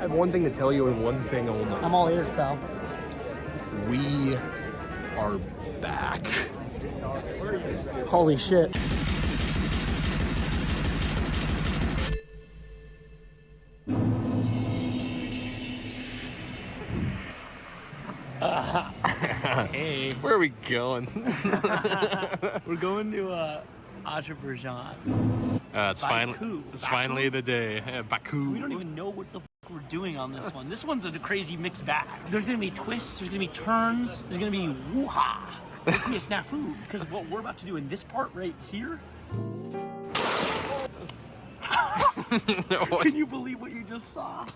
have one thing to tell you and one thing only. I'm all ears, pal. We are back. Holy shit. Hey, where are we going? We're going to Azerbaijan. It's finally the day. Baku. We don't even know what the f we're doing on this one. This one's a crazy mixed bag. There's gonna be twists, there's gonna be turns, there's gonna be woo-ha. There's gonna be a snafu. Because what we're about to do in this part right here. Can you believe what you just saw?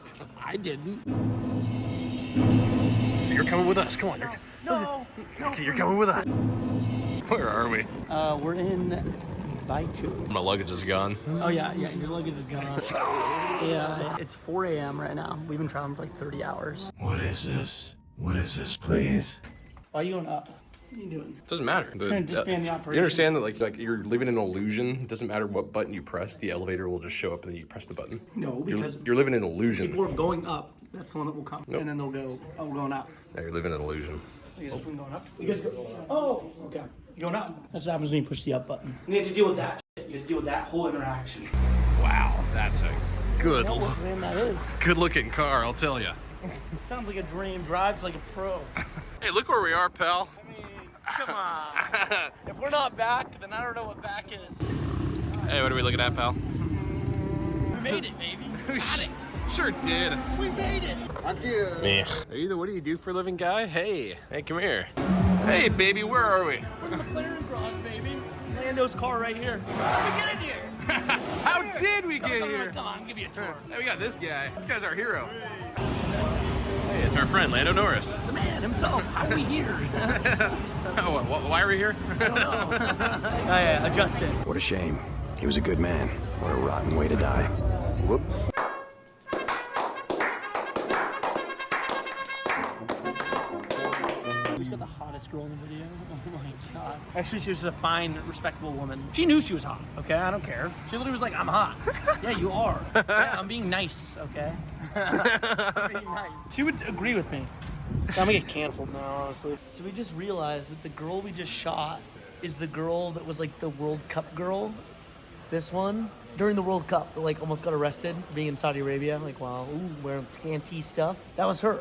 I didn't. You're coming with us. Come on. No. You're coming with us. Where are we? We're in Baku. My luggage is gone. Oh yeah, your luggage is gone. Yeah, it's 4 a.m. right now. We've been traveling for like 30 hours. What is this? What is this, please? Why are you going up? What are you doing? It doesn't matter. Trying to disband the operation. You understand that like you're living in an illusion. It doesn't matter what button you press, the elevator will just show up and then you press the button. No, because you're living in an illusion. people are going up. That's the one that will come. Nope. And then they'll go, oh, we're going up. Yeah, you're living in an illusion. You guys going up? You guys go, oh, okay. You're going up. That's what happens when you push the up button. You have to deal with that shit. You have to deal with that whole interaction. Wow, that's a good, Man, that is. good-looking car, I'll tell you. Sounds like a dream. Drives like a pro. Hey, look where we are, pal. I mean, come on. If we're not back, then I don't know what back is. Hey, what are we looking at, pal? We made it, baby. We got it. Sure did. We made it. What do you do for a living, guy? Hey, come here. Hey, baby, where are we? We're in the McLaren garage, baby. Lando's car right here. How did we get in here? How did we get here? Come on, give you a tour. Hey, we got this guy. This guy's our hero. Hey, it's our friend, Lando Norris. The man himself. How are we here? Why are we here? I don't know. Yeah, adjust it. What a shame. He was a good man. What a rotten way to die. Whoops. Who's got the hottest girl in the video? Oh my god. Actually, she was a fine, respectable woman. She knew she was hot, okay? I don't care. She literally was like, I'm hot. Yeah, you are. Yeah, I'm being nice, okay? I'm being nice. She would agree with me. So I'm gonna get canceled now, honestly. So we just realized that the girl we just shot is the girl that was like the World Cup girl. This one. During the World Cup, that like almost got arrested for being in Saudi Arabia. Like, wow, ooh, wearing scanty stuff. That was her.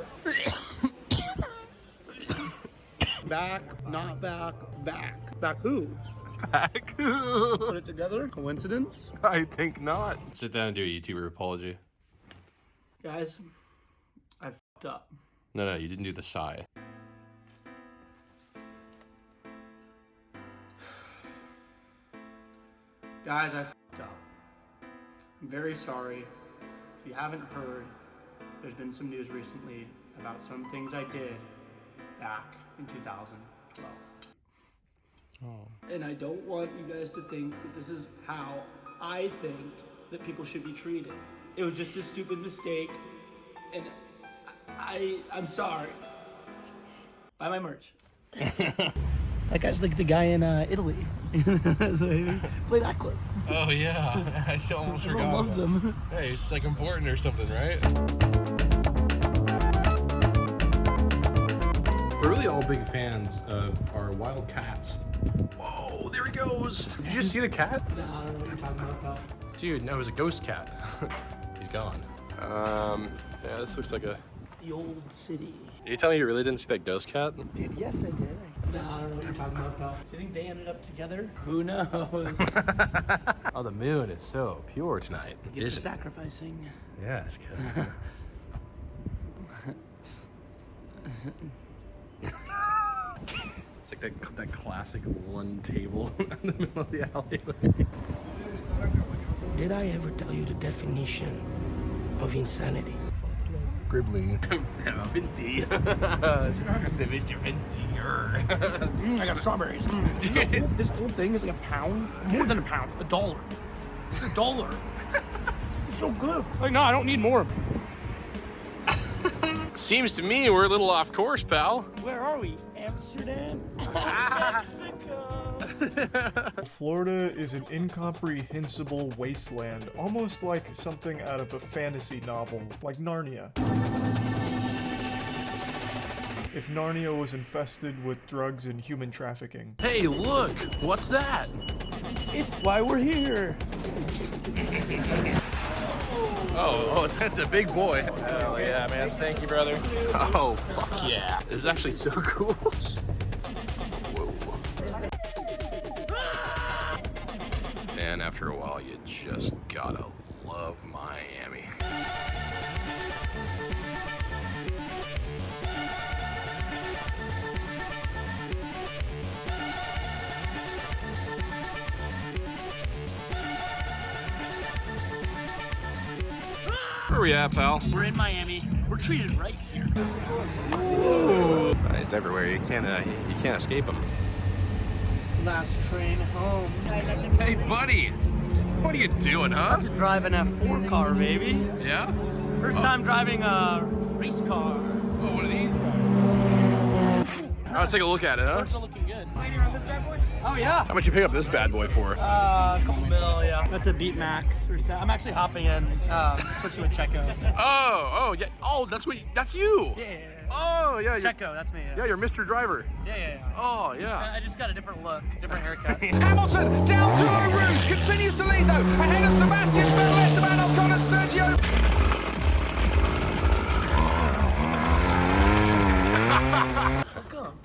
Back, not back, back. Back who? Baku. Put it together? Coincidence? I think not. Sit down and do a YouTuber apology. Guys, I f***ed up. No, you didn't do the sigh. Guys, I f***ed up. I'm very sorry. If you haven't heard, there's been some news recently about some things I did back in 2012. Oh. And I don't want you guys to think that this is how I think that people should be treated. It was just a stupid mistake, and I'm sorry. Buy my merch. That guy's like the guy in Italy. So play that clip. Oh yeah, I almost forgot. Everyone loves him. Hey, he's like important or something, right? We're really all big fans of our wild cats. Whoa, there he goes. Did you just see the cat? No, I don't know what you're talking about. Dude, no, it was a ghost cat. He's gone. Yeah, this looks like a... The old city. Did you tell me you really didn't see that ghost cat? Dude, yes I did. No, I don't know what you're talking about. Do you think they ended up together? Who knows? Oh, the moon is so pure tonight. Get for sacrificing. Yeah, it's good. It's like that classic one table in the middle of the alleyway. Did I ever tell you the definition of insanity? Gribbly. Finsty. The Mr. Finsty. I got strawberries. This whole thing is like a pound. More than a pound. $1. It's $1. It's so good. Like, no, I don't need more. Seems to me we're a little off course, pal. Where are we? Amsterdam? Mexico. Florida is an incomprehensible wasteland, almost like something out of a fantasy novel, like Narnia. If Narnia was infested with drugs and human trafficking. Hey, look! What's that? It's why we're here. Oh, it's a big boy. Hell yeah, man. Thank you, brother. Oh, fuck yeah. This is actually so cool. Whoa. And after a while, you just gotta love Miami. Where are we at, pal? We're in Miami. We're treated right here. Ooh. He's everywhere. You can't escape him. Last train home. Hey, buddy. What are you doing, huh? About to drive an F4 car, baby. Yeah? First time driving a race car. Oh, one of these guys. Let's take a look at it, huh? It's looking good. Waiting on this bad boy? Oh yeah. How much you pick up this bad boy for? A couple mil, yeah. That's a Beat Max. I'm actually hopping in, switching with Checo. Oh, yeah. Oh, that's you. Yeah. Oh, yeah. Checo, that's me. Yeah, you're Mr. Driver. Yeah. Oh, yeah. I just got a different look, different haircut. Hamilton down to Eau Rouge, continues to lead though, ahead of Sebastian Vettel, Esteban Ocon and Sergio. Welcome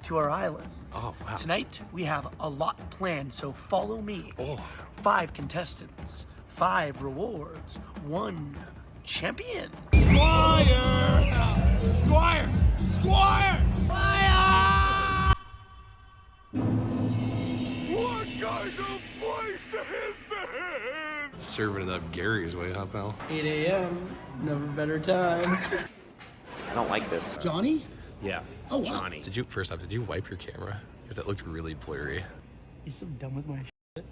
to our island. Oh, wow. Tonight we have a lot planned, so follow me. Oh. 5 contestants, 5 rewards, 1 champion. Squire! Fire! What kind of place is this? Serving it up Gary's way, huh, pal? 8 a.m. Never better time. I don't like this. Johnny? Yeah. Oh, wow. Johnny. Did you wipe your camera? Because that looked really blurry. He's so done with my shit.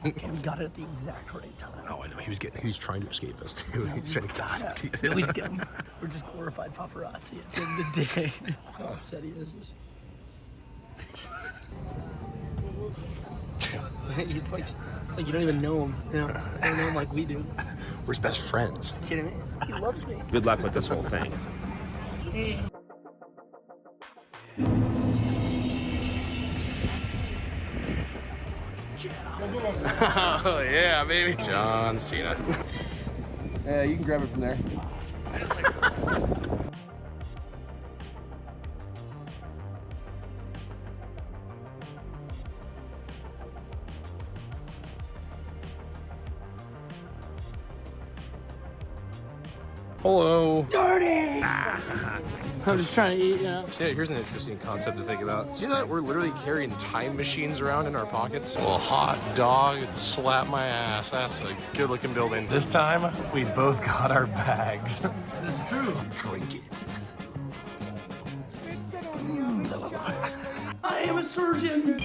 We got it at the exact right time. Oh, I know. He was trying to escape us, too. He's trying to get At least get him. We're just glorified paparazzi at the end of the day. How upset he is. It's like you don't even know him. You know, I don't know him like we do. We're best friends. You kidding me? He loves me. Good luck with this whole thing. Oh, yeah, baby. John Cena. Yeah, you can grab it from there. Hello. Dirty! I'm just trying to eat, you know. See, here's an interesting concept to think about. See that we're literally carrying time machines around in our pockets? Well, hot dog slap my ass. That's a good looking building. This time, we both got our bags. That's true. Drink it. I am a surgeon.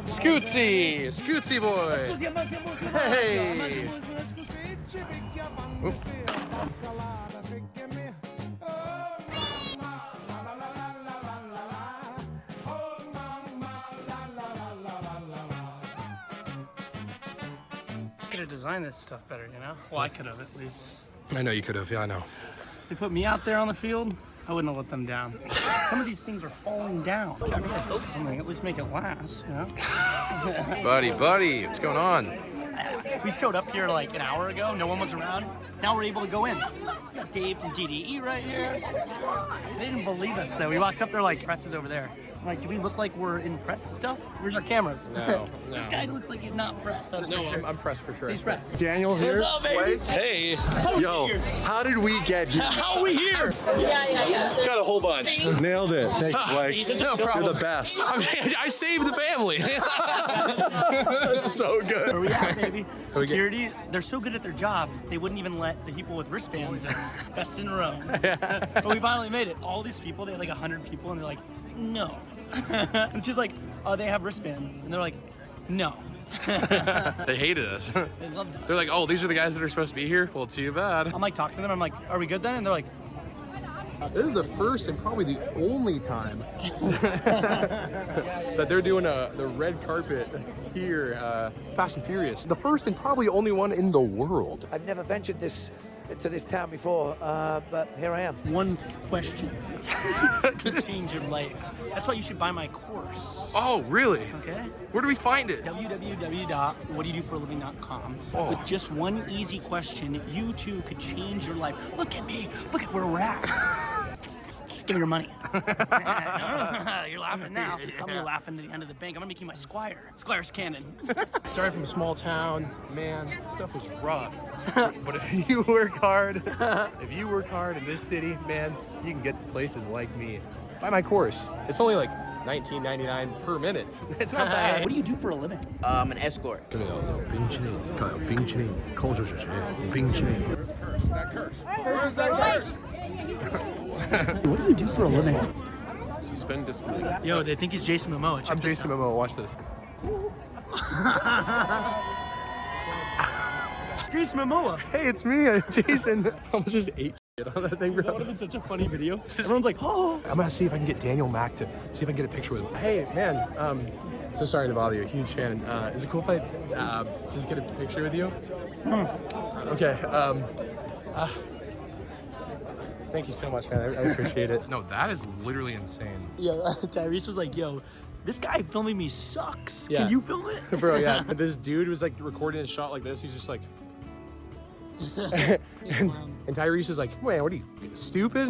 Scootsy boy. Hey. Oop. Could have designed this stuff better, you know? Well, I could have at least. I know you could have. Yeah, I know. They put me out there on the field, I wouldn't have let them down. Some of these things are falling down. If you're gonna build something, at least make it last, you know? Buddy, what's going on? We showed up here like an hour ago, no one was around. Now we're able to go in. We got Dave from DDE right here. They didn't believe us though. We walked up there like, press is over there. I'm like, do we look like we're in press stuff? Where's our cameras? No. This guy looks like he's not pressed. That's No, for sure. I'm pressed for sure. He's pressed. Daniel here. What's up, baby? Hey. Yo, how did we get here? How are we here? Got a whole bunch. Nailed it. Thank you, Blake. No problem. You're the best. I saved the family. So good. Where we at, baby? Security, they're so good at their jobs, they wouldn't even let the people with wristbands in. Best in Rome. But we finally made it. All these people, they had like 100 people, and they're like, no. And she's like, oh, they have wristbands. And they're like, no. They hated us. They loved us. They're like, oh, these are the guys that are supposed to be here? Well, too bad. I'm like talking to them, I'm like, are we good then? And they're like, This is the first and probably the only time that they're doing the red carpet here, Fast and Furious. The first and probably only one in the world. I've never ventured to this town before, but here I am. One question can change your life. That's why you should buy my course. Oh, really? Okay. Where do we find it? www.whatdoyoudoforaliving.com. Oh. With just one easy question, you too could change your life. Look at me. Look at where we're at. Give me your money. You're laughing now. I'm gonna laugh into the end of the bank. I'm gonna make you my Squire. Squire's Cannon. Started from a small town, man, stuff was rough. But if you work hard, in this city, man, you can get to places like me. Buy my course. It's only like $19.99 per minute. It's not bad. What do you do for a living? I'm an escort. That curse. Where's that curse? What do you do for a living? Suspend disbelief. Yo, they think he's Jason Momoa. I'm Jason Momoa, watch this. Jason Momoa. Hey, it's me, Jason. I almost just ate shit on that thing, bro. That would have been such a funny video. Everyone's like, oh. I'm gonna see if I can get Daniel Mac to see if I can get a picture with him. Hey, man, so sorry to bother you, huge fan. Is it cool if I just get a picture with you? Okay, thank you so much, man. I appreciate it. No, that is literally insane. Yeah, Tyrese was like, yo, this guy filming me sucks. Yeah. Can you film it? Bro, yeah. This dude was like recording a shot like this. He's just like, and Tyrese is like, man, what are you, stupid?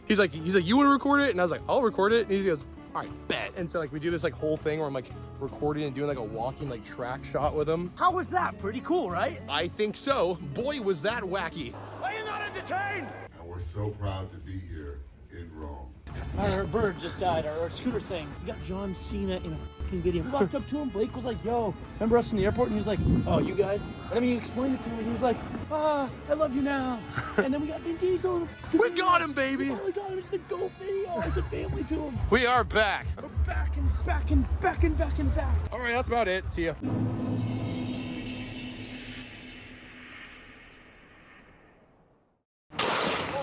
he's like, you want to record it? And I was like, I'll record it. And he goes, all right, bet. And so like we do this like whole thing where I'm like recording and doing like a walking like track shot with him. How was that? Pretty cool, right? I think so. Boy, was that wacky. Are you not entertained? And we're so proud to be here in Rome. Our bird just died, our scooter thing. We got John Cena in a fucking video. We walked up to him, Blake was like, yo, remember us in the airport? And he was like, oh, you guys? And then he explained it to me, and he was like, I love you now. And then we got Vin Diesel. We got him, baby. Oh my God, it's the GOAT video. It's a family to him. We are back. We're back and back and back and back and back. All right, that's about it. See ya.